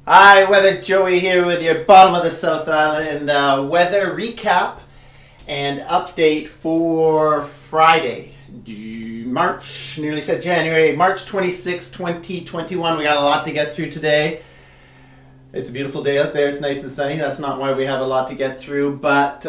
Hi, Weather Joey here with your bottom of the South Island weather recap and update for Friday, nearly said January, March 26, 2021. We got a lot to get through today. It's a beautiful day out there. It's nice and sunny. That's not why we have a lot to get through, but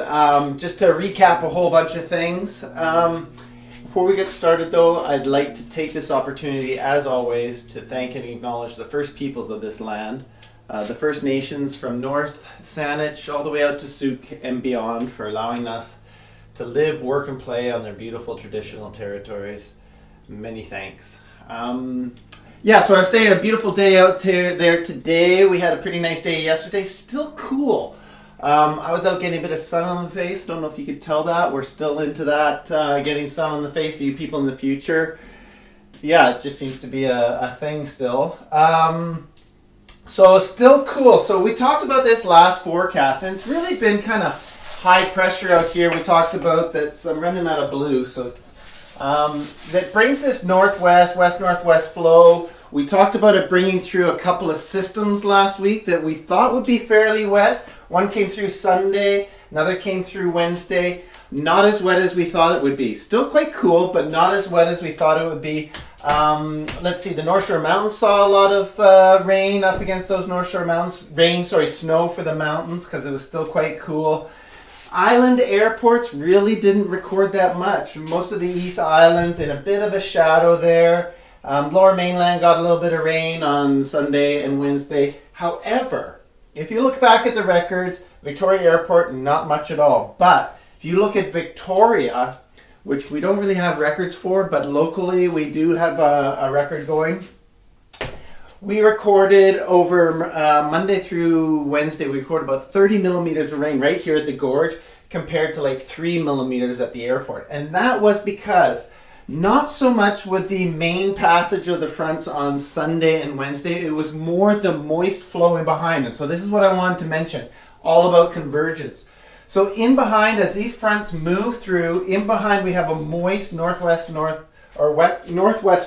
just to recap a whole bunch of things. Before we get started though, I'd like to take this opportunity, as always, to thank and acknowledge the first peoples of this land. The First Nations from North Saanich all the way out to Sooke and beyond for allowing us to live, work, and play on their beautiful traditional territories. Many thanks. So I was saying a beautiful day out there today. We had a pretty nice day yesterday. Still cool. I was out getting a bit of sun on the face. Don't know if you could tell that. We're still into that, getting sun on the face for you people in the future. Yeah, it just seems to be a thing still. So still cool. So we talked about this last forecast, and it's really been kind of high pressure out here. We talked about that. I'm running out of blue, so that brings this west-northwest flow. We talked about it bringing through a couple of systems last week that we thought would be fairly wet. One came through Sunday, another came through Wednesday. Not as wet as we thought it would be. Still quite cool, but not as wet as we thought it would be. Let's see, the North Shore Mountains saw a lot of rain up against those North Shore Mountains. Snow for the mountains because it was still quite cool. Island airports really didn't record that much. Most of the East Islands in a bit of a shadow there. Lower Mainland got a little bit of rain on Sunday and Wednesday. However, if you look back at the records, Victoria Airport, not much at all. But if you look at Victoria, which we don't really have records for, but locally we do have a record going. We recorded over Monday through Wednesday, we recorded about 30 millimeters of rain right here at the gorge compared to like 3 millimeters at the airport. And that was because not so much with the main passage of the fronts on Sunday and Wednesday, it was more the moist flowing behind it. So this is what I wanted to mention, all about convergence. So in behind, as these fronts move through, in behind we have a moist northwest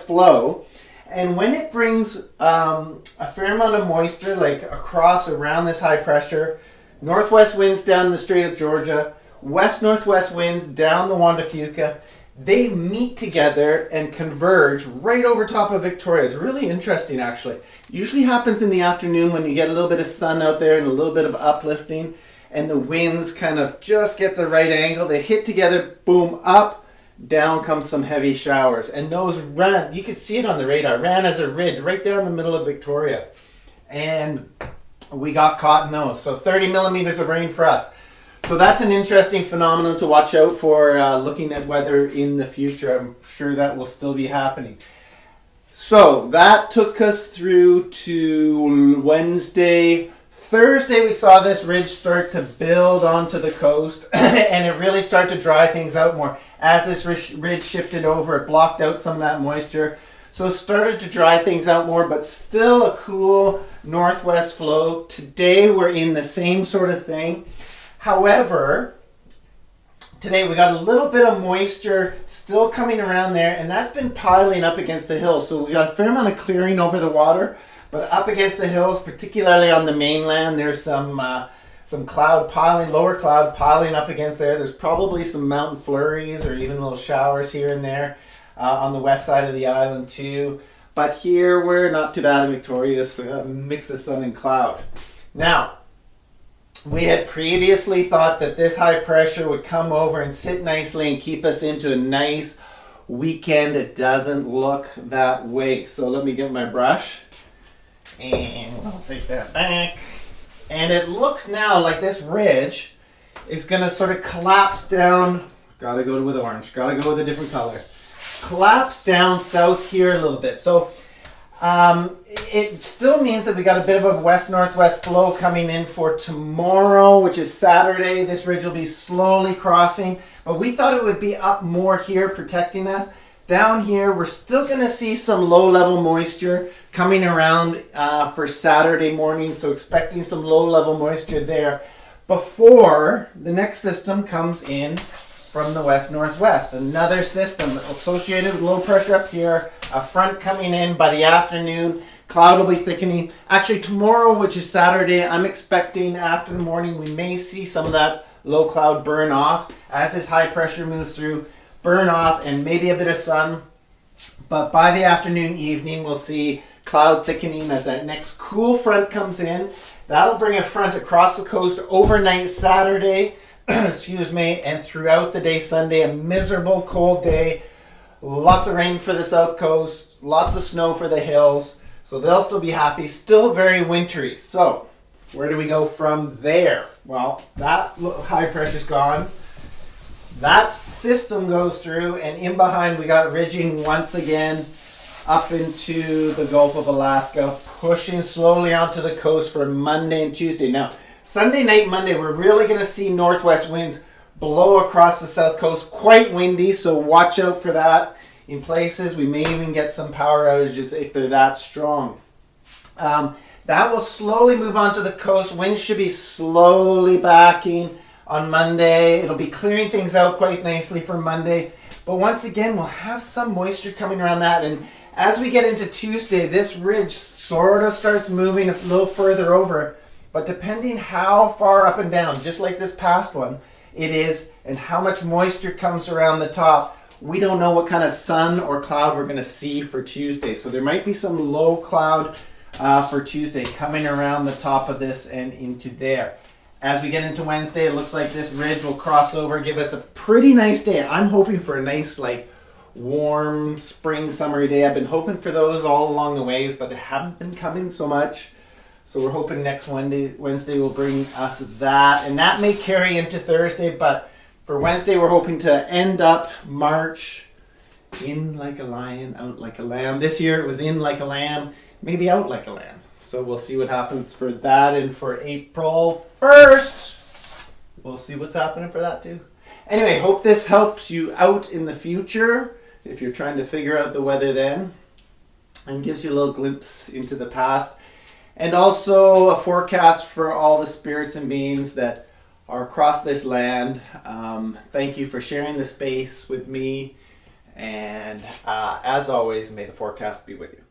flow. And when it brings a fair amount of moisture, like across around this high pressure, northwest winds down the Strait of Georgia, west-northwest winds down the Juan de Fuca, they meet together and converge right over top of Victoria. It's really interesting, actually. Usually happens in the afternoon when you get a little bit of sun out there and a little bit of uplifting, and the winds kind of just get the right angle. They hit together, boom, up, down comes some heavy showers. And those ran, you could see it on the radar, ran as a ridge right down the middle of Victoria. And we got caught in those. So 30 millimeters of rain for us. So that's an interesting phenomenon to watch out for looking at weather in the future. I'm sure that will still be happening. So that took us through to Wednesday. Thursday we saw this ridge start to build onto the coast and it really started to dry things out more. As this ridge shifted over, it blocked out some of that moisture. So it started to dry things out more, but still a cool northwest flow. Today we're in the same sort of thing. However, today we got a little bit of moisture still coming around there, and that's been piling up against the hills. So we got a fair amount of clearing over the water. But up against the hills, particularly on the mainland, there's some cloud piling, lower cloud piling up against there. There's probably some mountain flurries or even little showers here and there on the west side of the island too. But here we're not too bad in Victoria, so a mix of sun and cloud. Now, we had previously thought that this high pressure would come over and sit nicely and keep us into a nice weekend. It doesn't look that way. So let me get my brush. And I'll take that back. And it looks now like this ridge is going to sort of collapse down. Gotta go with orange. Gotta go with a different color. Collapse down south here a little bit. So it still means that we got a bit of a west-northwest flow coming in for tomorrow, which is Saturday. This ridge will be slowly crossing. But we thought it would be up more here protecting us. Down here, we're still going to see some low-level moisture coming around for Saturday morning, so expecting some low-level moisture there before the next system comes in from the west-northwest. Another system associated with low pressure up here, a front coming in by the afternoon, Cloud will be thickening. Actually, tomorrow, which is Saturday, I'm expecting after the morning we may see some of that low cloud burn off as this high pressure moves through, burn off, and maybe a bit of sun. But by the afternoon, evening, we'll see cloud thickening as that next cool front comes in. That'll bring a front across the coast overnight Saturday, excuse me, and throughout the day Sunday, a miserable cold day. Lots of rain for the south coast, lots of snow for the hills. So they'll still be happy, still very wintry. So where do we go from there? Well, that high pressure's gone. That system goes through, and in behind we got ridging once again up into the Gulf of Alaska, pushing slowly onto the coast for Monday and Tuesday. Now, Sunday night, Monday, we're really going to see northwest winds blow across the south coast, quite windy, so watch out for that. In places, we may even get some power outages if they're that strong. That will slowly move onto the coast. Winds should be slowly backing on Monday. It'll be clearing things out quite nicely for Monday. But once again, we'll have some moisture coming around that. And as we get into Tuesday, this ridge sort of starts moving a little further over. But depending how far up and down, just like this past one, it is, and how much moisture comes around the top, we don't know what kind of sun or cloud we're going to see for Tuesday. So there might be some low cloud for Tuesday coming around the top of this and into there. As we get into Wednesday, it looks like this ridge will cross over, give us a pretty nice day. I'm hoping for a nice, warm spring, summery day. I've been hoping for those all along the ways, but they haven't been coming so much. So we're hoping next Wednesday will bring us that. And that may carry into Thursday, but for Wednesday, we're hoping to end up March in like a lion, out like a lamb. This year it was in like a lamb, maybe out like a lamb. So we'll see what happens for that. And for April 1st, we'll see what's happening for that too. Anyway, hope this helps you out in the future if you're trying to figure out the weather then, and gives you a little glimpse into the past. And also a forecast for all the spirits and beings that are across this land. Thank you for sharing the space with me. And as always, may the forecast be with you.